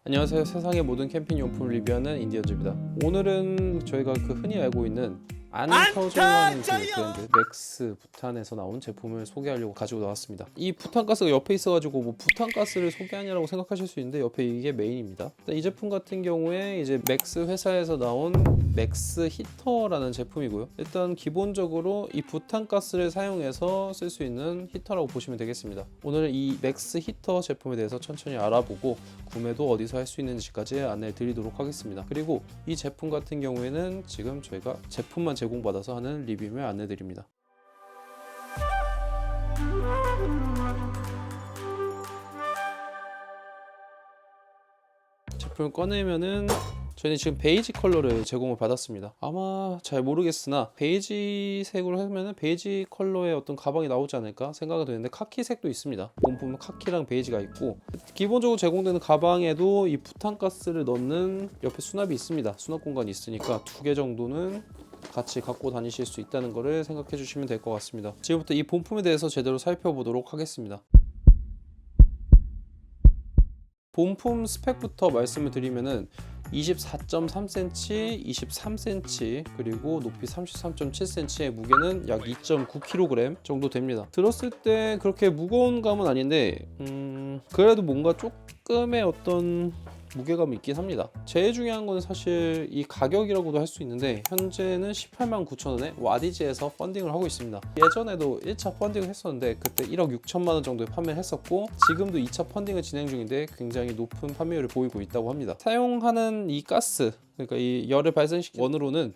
안녕하세요. 세상의 모든 캠핑 용품 리뷰하는 인디언즈입니다. 오늘은 저희가 흔히 알고 있는 안터져라는 브랜드 맥스 부탄에서 나온 제품을 소개하려고 가지고 나왔습니다. 이 부탄가스가 옆에 있어가지고 뭐 부탄가스를 소개하냐라고 생각하실 수 있는데 옆에 이게 메인입니다. 이 제품 같은 경우에 이제 맥스 회사에서 나온 맥스 히터라는 제품이고요. 일단 기본적으로 이 부탄가스를 사용해서 쓸 수 있는 히터라고 보시면 되겠습니다. 오늘 이 맥스 히터 제품에 대해서 천천히 알아보고 구매도 어디서 할 수 있는지까지 안내 드리도록 하겠습니다. 그리고 이 제품 같은 경우에는 지금 저희가 제품만 제공받아서 하는 리뷰를 안내 드립니다. 제품을 꺼내면은 저희는 지금 베이지 컬러를 제공을 받았습니다. 아마 잘 모르겠으나 베이지색으로 하면은 베이지 컬러의 어떤 가방이 나오지 않을까 생각이 되는데 카키색도 있습니다. 본품은 카키랑 베이지가 있고 기본적으로 제공되는 가방에도 이 부탄가스를 넣는 옆에 수납이 있습니다. 수납 공간이 있으니까 2개 정도는 같이 갖고 다니실 수 있다는 것을 생각해 주시면 될 것 같습니다. 지금부터 이 본품에 대해서 제대로 살펴보도록 하겠습니다. 본품 스펙부터 말씀을 드리면은 24.3cm, 23cm, 그리고 높이 33.7cm의 무게는 약 2.9kg 정도 됩니다. 들었을 때 그렇게 무거운 감은 아닌데 그래도 뭔가 조금의 어떤 무게감이 있긴 합니다. 제일 중요한 건 사실 이 가격이라고도 할 수 있는데 현재는 189,000원에 와디즈에서 펀딩을 하고 있습니다. 예전에도 1차 펀딩을 했었는데 그때 1억 6천만 원 정도에 판매를 했었고 지금도 2차 펀딩을 진행 중인데 굉장히 높은 판매율을 보이고 있다고 합니다. 사용하는 이 가스, 그러니까 이 열을 발생시키는 원으로는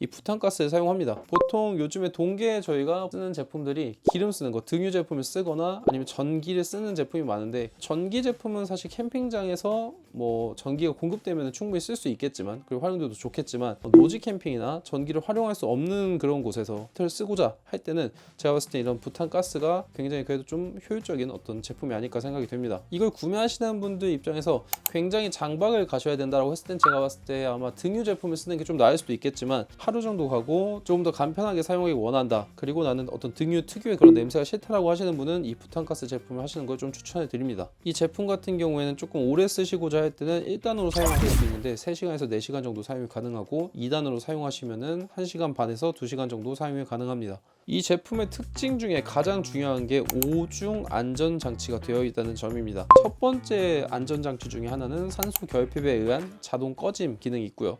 이 부탄가스를 사용합니다. 보통 요즘에 동계에 저희가 쓰는 제품들이 기름 쓰는 거, 등유 제품을 쓰거나 아니면 전기를 쓰는 제품이 많은데 전기 제품은 사실 캠핑장에서 뭐 전기가 공급되면 충분히 쓸 수 있겠지만 그리고 활용도도 좋겠지만 노지 캠핑이나 전기를 활용할 수 없는 그런 곳에서 히터를 쓰고자 할 때는 제가 봤을 때 이런 부탄가스가 굉장히 그래도 좀 효율적인 어떤 제품이 아닐까 생각이 됩니다. 이걸 구매하시는 분들 입장에서 굉장히 장박을 가셔야 된다고 했을 땐 제가 봤을 때 아마 등유 제품을 쓰는 게 좀 나을 수도 있겠지만 하루 정도 가고 조금 더 간편하게 사용하기 원한다, 그리고 나는 어떤 등유 특유의 그런 냄새가 싫다라고 하시는 분은 이 부탄가스 제품을 하시는 걸 좀 추천해 드립니다. 이 제품 같은 경우에는 조금 오래 쓰시고자 할 때는 1단으로 사용하실 수 있는데 3시간에서 4시간 정도 사용이 가능하고 2단으로 사용하시면은 1시간 반에서 2시간 정도 사용이 가능합니다. 이 제품의 특징 중에 가장 중요한 게 5중 안전장치가 되어 있다는 점입니다. 첫 번째 안전장치 중에 하나는 산소 결핍에 의한 자동 꺼짐 기능이 있고요.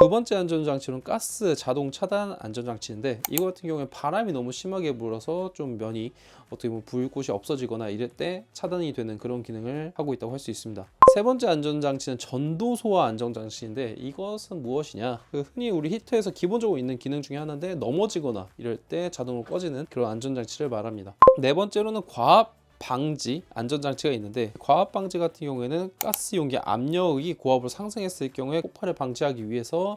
두 번째 안전장치는 가스 자동 차단 안전장치인데 이거 같은 경우에 바람이 너무 심하게 불어서 좀 면이 어떻게 보면 불꽃이 없어지거나 이럴 때 차단이 되는 그런 기능을 하고 있다고 할 수 있습니다. 세 번째 안전장치는 전도 소화 안전장치인데 이것은 무엇이냐, 흔히 우리 히터에서 기본적으로 있는 기능 중에 하나인데 넘어지거나 이럴 때 자동으로 꺼지는 그런 안전장치를 말합니다. 네 번째로는 과압 방지 안전장치가 있는데 과압 방지 같은 경우에는 가스 용기 압력이 고압으로 상승했을 경우에 폭발을 방지하기 위해서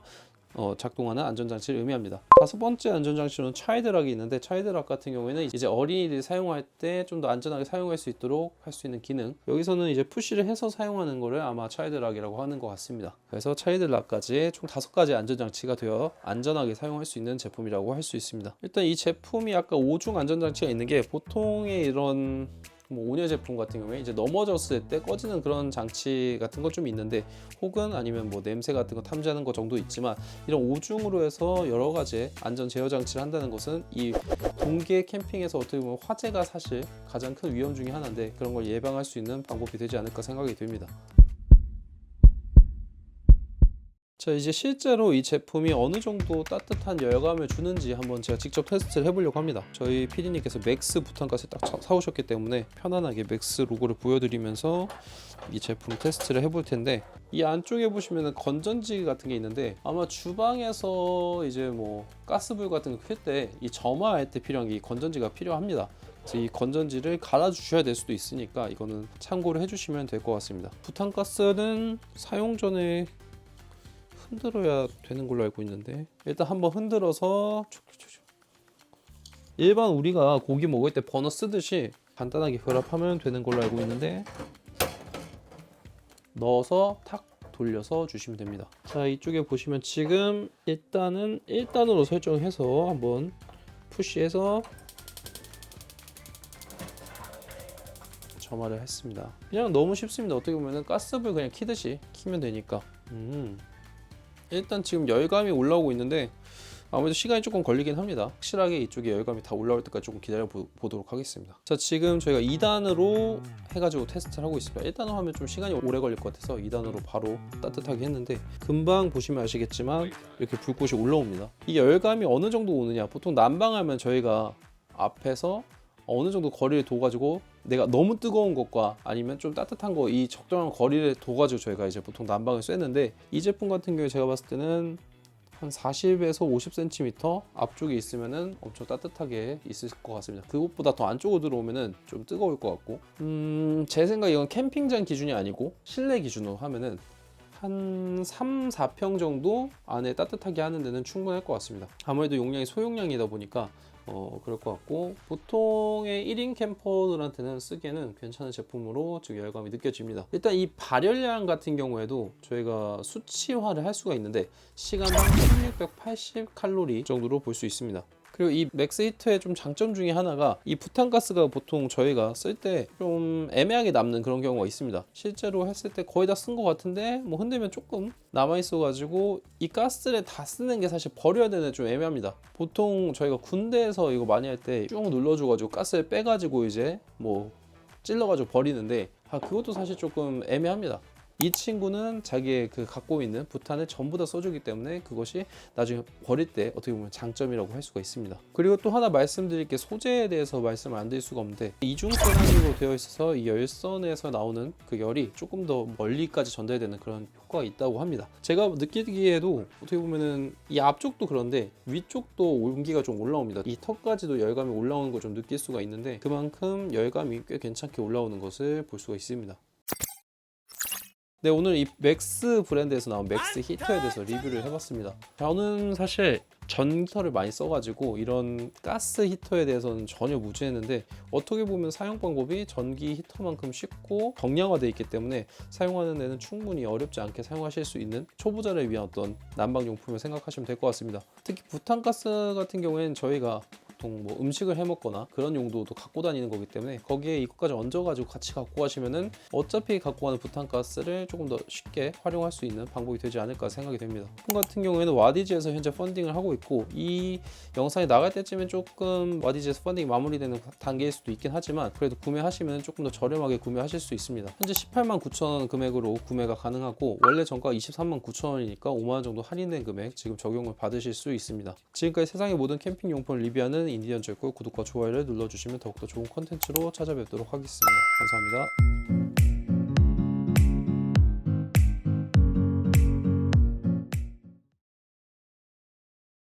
작동하는 안전장치를 의미합니다. 다섯 번째 안전장치로는 차일드락이 있는데 차일드락 같은 경우에는 이제 어린이들이 사용할 때 좀 더 안전하게 사용할 수 있도록 할 수 있는 기능, 여기서는 이제 푸시를 해서 사용하는 거를 아마 차일드락이라고 하는 것 같습니다. 그래서 차일드락까지 총 5가지 안전장치가 되어 안전하게 사용할 수 있는 제품이라고 할 수 있습니다. 일단 이 제품이 아까 5중 안전장치가 있는 게 보통의 이런 온열 제품 같은 경우에 이제 넘어졌을 때 꺼지는 그런 장치 같은 거 좀 있는데 혹은 아니면 뭐 냄새 같은 거 탐지하는 거 정도 있지만 이런 5중으로 해서 여러 가지 안전 제어 장치를 한다는 것은 이 동계 캠핑에서 어떻게 보면 화재가 사실 가장 큰 위험 중에 하나인데 그런 걸 예방할 수 있는 방법이 되지 않을까 생각이 됩니다. 자, 이제 실제로 이 제품이 어느 정도 따뜻한 열감을 주는지 한번 제가 직접 테스트를 해보려고 합니다. 저희 PD님께서 맥스 부탄가스 딱 사오셨기 때문에 편안하게 맥스 로고를 보여드리면서 이 제품 테스트를 해볼 텐데 이 안쪽에 보시면은 건전지 같은 게 있는데 아마 주방에서 이제 뭐 가스불 같은 거 켤 때 이 점화할 때 필요한 게 이 건전지가 필요합니다. 그래서 이 건전지를 갈아 주셔야 될 수도 있으니까 이거는 참고를 해주시면 될 것 같습니다. 부탄가스는 사용 전에 흔들어야 되는 걸로 알고 있는데 일단 한번 흔들어서 일반 우리가 고기 먹을 때 버너 쓰듯이 간단하게 결합하면 되는 걸로 알고 있는데 넣어서 탁 돌려서 주시면 됩니다. 자, 이쪽에 보시면 지금 일단은 1단으로 설정해서 한번 푸시해서 점화를 했습니다. 그냥 너무 쉽습니다. 어떻게 보면은 가스불 그냥 키듯이 키면 되니까. 일단 지금 열감이 올라오고 있는데 아무래도 시간이 조금 걸리긴 합니다. 확실하게 이쪽에 열감이 다 올라올 때까지 조금 기다려 보도록 하겠습니다. 자, 지금 저희가 2단으로 해가지고 테스트를 하고 있습니다. 1단으로 하면 좀 시간이 오래 걸릴 것 같아서 2단으로 바로 따뜻하게 했는데, 금방 보시면 아시겠지만 이렇게 불꽃이 올라옵니다. 이 열감이 어느 정도 오느냐, 보통 난방하면 저희가 앞에서 어느 정도 거리를 둬가지고 내가 너무 뜨거운 것과 아니면 좀 따뜻한 거, 이 적정한 거리를 둬가지고 저희가 이제 보통 난방을 쐈는데, 이 제품 같은 경우에 제가 봤을 때는 한 40에서 50cm 앞쪽에 있으면은 엄청 따뜻하게 있을 것 같습니다. 그것보다 더 안쪽으로 들어오면은 좀 뜨거울 것 같고, 제 생각에 이건 캠핑장 기준이 아니고 실내 기준으로 하면은 한 3, 4평 정도 안에 따뜻하게 하는 데는 충분할 것 같습니다. 아무래도 용량이 소용량이다 보니까 그럴 것 같고, 보통의 1인 캠퍼들한테는 쓰기에는 괜찮은 제품으로 지금 열감이 느껴집니다. 일단 이 발열량 같은 경우에도 저희가 수치화를 할 수가 있는데 시간당 1680 칼로리 정도로 볼 수 있습니다. 그리고 이 맥스 히터의 좀 장점 중에 하나가 이 부탄가스가 보통 저희가 쓸 때 좀 애매하게 남는 그런 경우가 있습니다. 실제로 했을 때 거의 다 쓴 것 같은데 뭐 흔들면 조금 남아있어 가지고 이 가스를 다 쓰는 게 사실 버려야 되는 좀 애매합니다. 보통 저희가 군대에서 이거 많이 할 때 쭉 눌러줘 가지고 가스를 빼 가지고 이제 뭐 찔러 가지고 버리는데, 그것도 사실 조금 애매합니다. 이 친구는 자기의 그 갖고 있는 부탄을 전부 다 써주기 때문에 그것이 나중에 버릴 때 어떻게 보면 장점이라고 할 수가 있습니다. 그리고 또 하나 말씀드릴 게, 소재에 대해서 말씀을 안 드릴 수가 없는데 이중 세라믹으로 되어 있어서 이 열선에서 나오는 그 열이 조금 더 멀리까지 전달되는 그런 효과가 있다고 합니다. 제가 느끼기에도 어떻게 보면은 이 앞쪽도 그런데 위쪽도 온기가 좀 올라옵니다. 이 턱까지도 열감이 올라오는 걸 좀 느낄 수가 있는데, 그만큼 열감이 꽤 괜찮게 올라오는 것을 볼 수가 있습니다. 네, 오늘 이 맥스 브랜드에서 나온 맥스 히터에 대해서 리뷰를 해봤습니다. 저는 사실 전기터를 많이 써가지고 이런 가스 히터에 대해서는 전혀 무지했는데, 어떻게 보면 사용 방법이 전기 히터만큼 쉽고 경량화되어 있기 때문에 사용하는 데는 충분히 어렵지 않게 사용하실 수 있는 초보자를 위한 어떤 난방용품을 생각하시면 될 것 같습니다. 특히 부탄가스 같은 경우에는 저희가 보통 뭐 음식을 해 먹거나 그런 용도도 갖고 다니는 거기 때문에 거기에 이것까지 얹어가지고 같이 갖고 가시면은 어차피 갖고 가는 부탄가스를 조금 더 쉽게 활용할 수 있는 방법이 되지 않을까 생각이 됩니다. 제품 같은 경우에는 와디즈에서 현재 펀딩을 하고 있고, 이 영상이 나갈 때쯤엔 조금 와디즈에서 펀딩이 마무리되는 단계일 수도 있긴 하지만 그래도 구매하시면 조금 더 저렴하게 구매하실 수 있습니다. 현재 189,000원 금액으로 구매가 가능하고, 원래 정가가 239,000원이니까 5만원 정도 할인된 금액 지금 적용을 받으실 수 있습니다. 지금까지 세상의 모든 캠핑 용품을 리뷰하는 인디언 절구, 구독과 좋아요를 눌러주시면 더욱더 좋은 컨텐츠로 찾아뵙도록 하겠습니다. 감사합니다.